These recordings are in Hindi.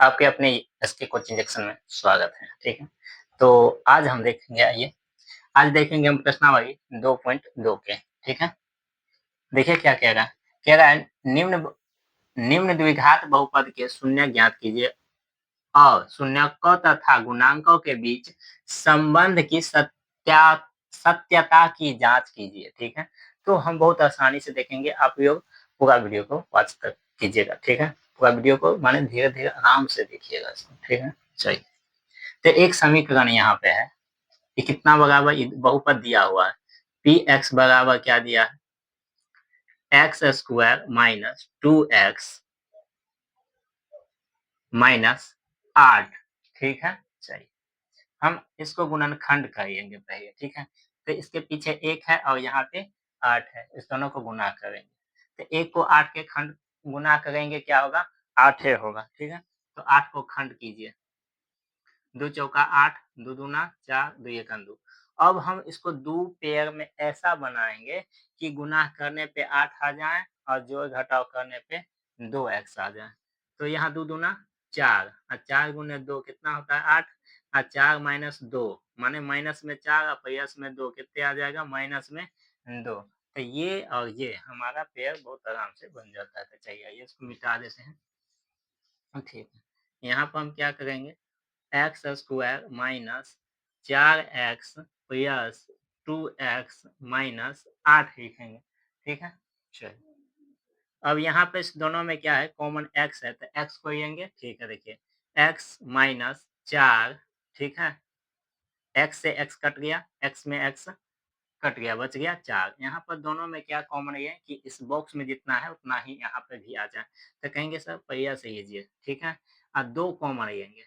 आपके अपने एसके कोचिंग सेक्शन में स्वागत है। ठीक है, तो आज हम देखेंगे, आइए आज देखेंगे हम प्रश्नावली 2.2 के। ठीक है, देखिए क्या कह रहा है निम्न द्विघात बहुपद के शून्य ज्ञात कीजिए और शून्यकों तथा गुणांकों के बीच संबंध की सत्यता की जांच कीजिए। ठीक है, तो हम बहुत आसानी से देखेंगे, आप लोग पूरा वीडियो को वॉच कर कीजिएगा। ठीक है, पूरा वीडियो को माने धीरे धीरे आराम से देखिएगा इसको। ठीक है, चलिए, तो एक समीकरण यहाँ पे है, ये कितना बराबर बहुपद दिया हुआ है, पी एक्स बराबर क्या दिया है, x square minus 2x minus 8। ठीक है, चलिए हम इसको गुणनखंड करेंगे पहले। ठीक है, तो इसके पीछे 1 है और यहाँ पे 8 है, इस दोनों को गुना करेंगे, तो 1 को 8 के खंड गुना करेंगे, क्या होगा, 8 होगा। ठीक है, तो 8 को खंड कीजिए, 2 चौका 8, 2 दूना 4, 2 एका 2। अब हम इसको दो पेयर में ऐसा बनाएंगे कि गुना करने पे 8 आ जाए और जोड़ घटाव करने पे 2x आ जाए। तो यहाँ 2 दूना 4 और 4 गुने 2 कितना होता है, 8 और 4 माइनस 2 माने माइनस में 4 और प्लस में 2 कितने आ जाएगा, माइनस में 2। तो ये और ये हमारा पेयर बहुत आराम से बन जाता है। तो चाहिए इसको मिटा देते हैं। ठीक है, यहाँ पर हम क्या करेंगे, x square minus 4x plus 2x minus 8 लिखेंगे। ठीक है, चलिए अब यहाँ पे इस दोनों में क्या है, कॉमन x है, तो x को लेंगे। ठीक है, देखिए x माइनस 4, ठीक है, x से x कट गया, x में x कट गया, बच गया 4। यहाँ पर दोनों में क्या कॉमन है कि इस बॉक्स में जितना है उतना ही यहाँ पे भी आ जाए, तो कहेंगे सर पहिया से लीजिए। ठीक है, और 2 कॉमन लेंगे,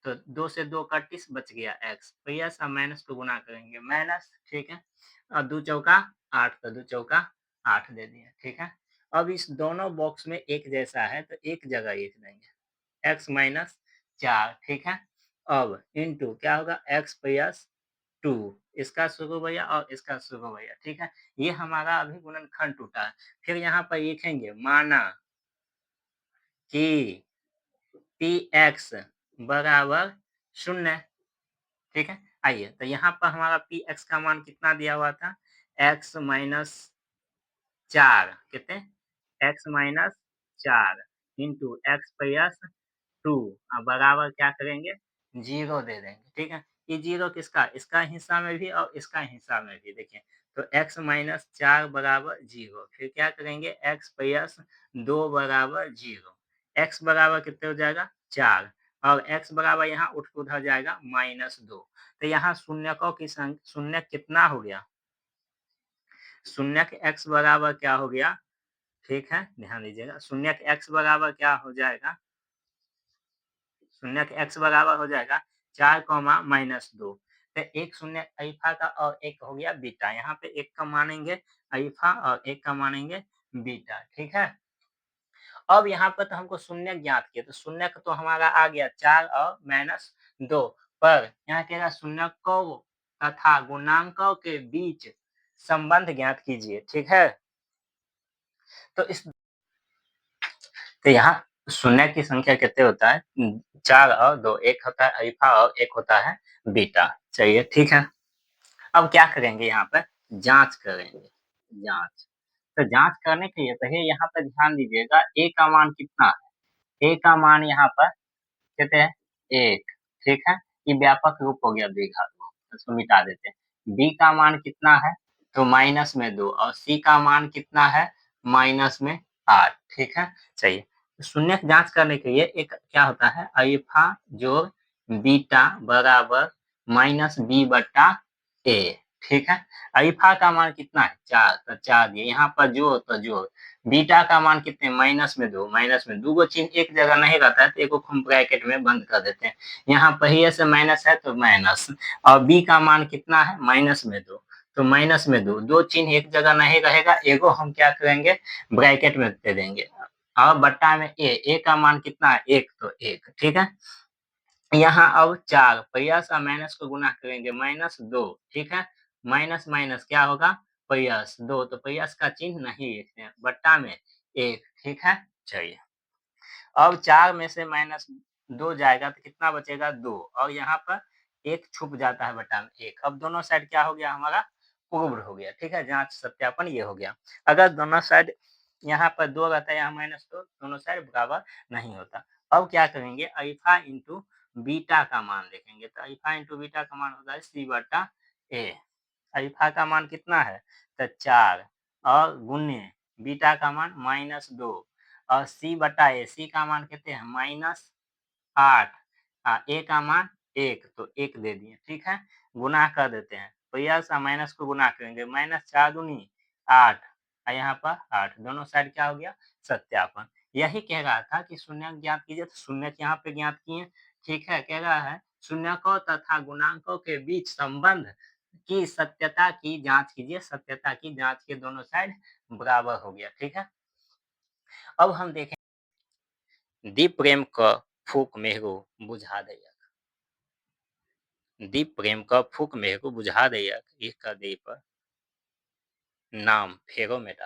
तो 2 से 2 31 बच गया x, प्लस और माइनस को गुना करेंगे माइनस। ठीक है, और 2 चौका 8, तो 2 चौका 8 दे दिए। ठीक है, अब इस दोनों बॉक्स में एक जैसा है तो एक जगह लिख देंगे, x माइनस 4। ठीक है, अब इनटू क्या होगा, x प्लस 2, इसका शुरू भैया और इसका शुरू भैया। ठीक है, ये हमारा अभी गुणनखंड टूटा है। फिर यहाँ पर लिखेंगे माना कि पी एक्स बराबर 0। ठीक है, आइए तो यहाँ पर हमारा पी एक्स का मान कितना दिया हुआ था, एक्स माइनस 4, कितने, x minus 4 into x plus 2 बराबर क्या करेंगे, 0 दे देंगे। ठीक है, ये 0 किसका, इसका हिस्सा में भी और इसका हिस्सा में भी। देखिए तो x माइनस 4 बराबर 0, फिर क्या करेंगे, x प्लस 2 बराबर 0, x बराबर कितने हो जाएगा, 4, और x बराबर यहाँ उठ के उधर जाएगा -2। तो यहाँ शून्यकों की संख्या, शून्य कितना हो गया, शून्यक x बराबर क्या हो गया। ठीक है, ध्यान दीजिएगा, शून्यक x बराबर क्या हो जाएगा, शून्यक x बराबर हो जाएगा 4 कॉमा -2। तो एक शून्य अल्फा का और एक हो गया बीटा, यहाँ पे एक का मानेंगे अल्फा और एक का मानेंगे बीटा। ठीक है, अब यहाँ पर तो हमको शून्य ज्ञात किया, तो शून्य तो हमारा आ गया 4 और -2, पर यहाँ कहेगा शून्यकों तथा गुणांकों के बीच संबंध ज्ञात कीजिए। ठीक है, तो यहाँ शून्य की संख्या कितने होता है, 4 और 2, एक होता है अल्फा और एक होता है बीटा। चलिए ठीक है, अब क्या करेंगे, यहाँ पर जांच करेंगे, जांच। तो जांच करने के लिए पहले यहाँ पर ध्यान दीजिएगा, ए का मान कितना है, ए का मान यहाँ पर कहते हैं 1। ठीक है, ये व्यापक रूप हो गया द्विघात रूप, इसको मिटा देते हैं। बी का मान कितना है, तो -2, और सी का मान कितना है, -8। ठीक है, चलिए शून्य जांच करने के लिए एक क्या होता है, अल्फा जोड़ बीटा बराबर -b/a। ठीक है, अल्फा का मान कितना है, 4, तो 4 दिए, यहाँ पर जोड़ तो जोड़, बीटा का मान कितने, -2, -2 को चिन्ह एक जगह नहीं रहता है तो एक को हम ब्रैकेट में बंद कर देते हैं, यहाँ पहिए से माइनस है तो माइनस, और बी का मान कितना है, -2, तो -2, दो चिन्ह एक जगह नहीं रहेगा, एगो हम क्या करेंगे, ब्रैकेट में दे देंगे, और बट्टा में ए का मान कितना है, 1, तो 1। ठीक है, यहाँ अब 4 प्लस और माइनस को गुना करेंगे, -2। ठीक है, माइनस माइनस क्या होगा, +2, तो प्लस का चिन्ह नहीं लिखते हैं, बट्टा में 1। ठीक है, चलिए अब 4 में से 2 जाएगा तो कितना बचेगा 2 और यहाँ पर 1 छुप जाता है बटा में 1। अब दोनों साइड क्या हो गया हमारा प्रूव्ड हो गया, ठीक है? जाँच सत्यापन ये हो गया। अगर दोनों साइड यहाँ पर 2 रहता है, यहाँ -2 दोनों साइड बराबर नहीं होता। अब क्या करेंगे अल्फ़ा इंटू बीटा का मान देखेंगे। तो अल्फ़ा इंटू बीटा का मान होता है C बटा A। अल्फ़ा का मान कितना है? तो 4 और गुणे बीटा का मान -2 और C का मान कितने हैं? -8 A का मान 1 तो 1 दे दिए, ठीक है? गुणा कर देते हैं। तो यस और माइनस को गुणा करेंगे, -4 दूनी 8 और यहाँ पर 8 दोनों साइड क्या हो गया? सत्यापन। यही कह रहा था कि शून्यक ज्ञात कीजिए, तो शून्यक यहाँ पे ज्ञात किए, ठीक है? कह रहा है शून्यकों तथा गुणांकों के बीच संबंध की सत्यता की जाँच कीजिए, सत्यता की जाँच के दोनों साइड बराबर हो गया, ठीक है? अब हम देखें दीप प्रेम क फूक मेहरो बुझा दैया। दीप प्रेम क फूक मेहरो बुझा दैया, इह क देह पर नाम फेरो मिटा